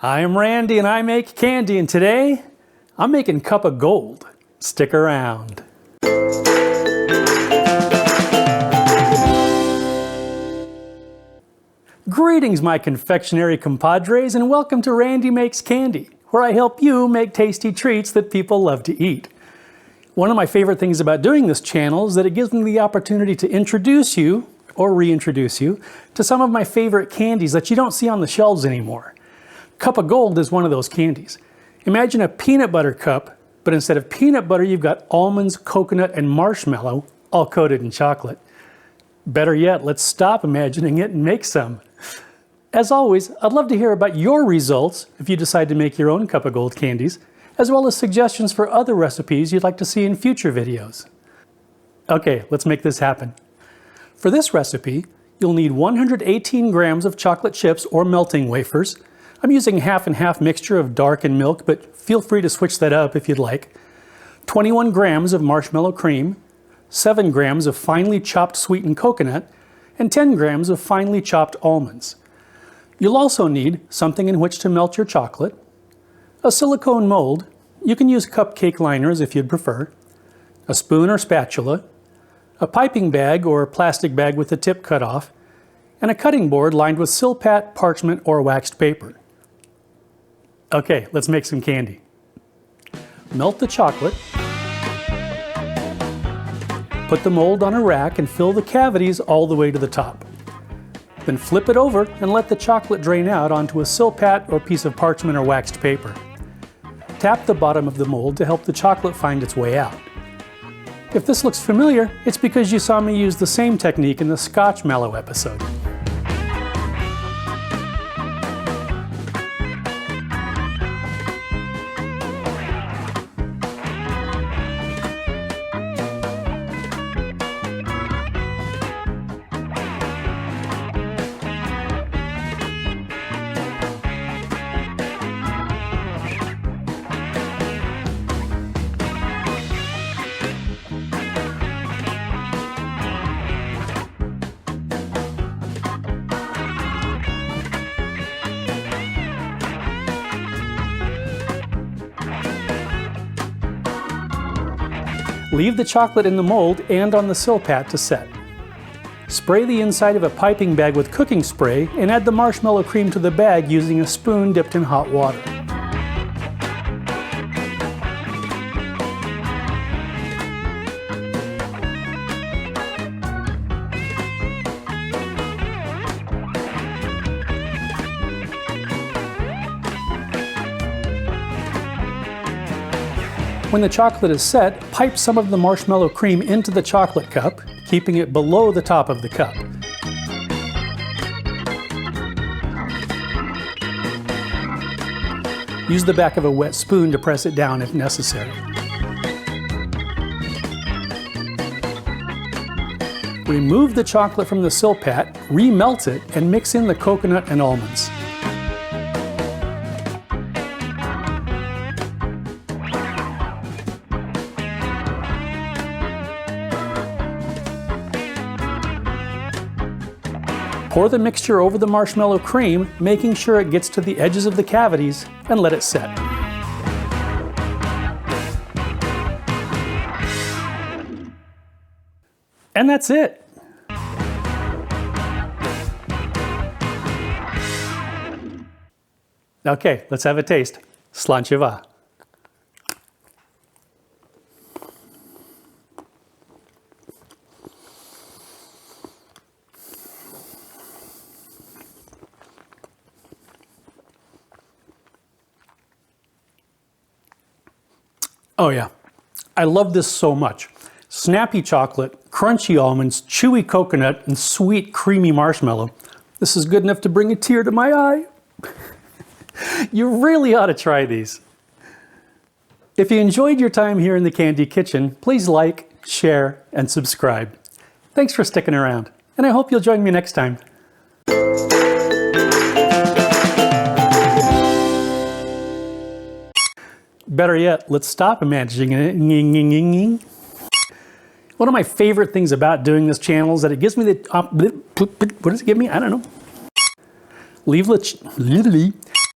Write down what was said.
Hi, I'm Randy and I make candy, and today I'm making cup of gold. Stick around. Greetings, my confectionery compadres, and welcome to Randy Makes Candy, where I help you make tasty treats that people love to eat. One of my favorite things about doing this channel is that it gives me the opportunity to introduce you, or reintroduce you, to some of my favorite candies that you don't see on the shelves anymore. Cup of Gold is one of those candies. Imagine a peanut butter cup, but instead of peanut butter, you've got almonds, coconut, and marshmallow, all coated in chocolate. Better yet, let's stop imagining it and make some. As always, I'd love to hear about your results if you decide to make your own Cup of Gold candies, as well as suggestions for other recipes you'd like to see in future videos. Okay, let's make this happen. For this recipe, you'll need 118 grams of chocolate chips or melting wafers. I'm using half and half mixture of dark and milk, but feel free to switch that up if you'd like. 21 grams of marshmallow cream, 7 grams of finely chopped sweetened coconut, and 10 grams of finely chopped almonds. You'll also need something in which to melt your chocolate, a silicone mold, you can use cupcake liners if you'd prefer, a spoon or spatula, a piping bag or plastic bag with the tip cut off, and a cutting board lined with SilPat, parchment, or waxed paper. Okay, let's make some candy. Melt the chocolate, put the mold on a rack and fill the cavities all the way to the top. Then flip it over and let the chocolate drain out onto a SilPat or piece of parchment or waxed paper. Tap the bottom of the mold to help the chocolate find its way out. If this looks familiar, it's because you saw me use the same technique in the Scotchmallow episode. Leave the chocolate in the mold and on the SilPat to set. Spray the inside of a piping bag with cooking spray and add the marshmallow cream to the bag using a spoon dipped in hot water. When the chocolate is set, pipe some of the marshmallow cream into the chocolate cup, keeping it below the top of the cup. Use the back of a wet spoon to press it down if necessary. Remove the chocolate from the SilPat, remelt it, and mix in the coconut and almonds. Pour the mixture over the marshmallow cream, making sure it gets to the edges of the cavities, and let it set. And that's it. Okay, let's have a taste. Slanchiva. Oh yeah, I love this so much. Snappy chocolate, crunchy almonds, chewy coconut, and sweet creamy marshmallow. This is good enough to bring a tear to my eye. You really ought to try these. If you enjoyed your time here in the Candy Kitchen, please like, share, and subscribe. Thanks for sticking around, and I hope you'll join me next time. Better yet, let's stop imagining it. One of my favorite things about doing this channel is that it gives me the... what does it give me? I don't know. Leave the...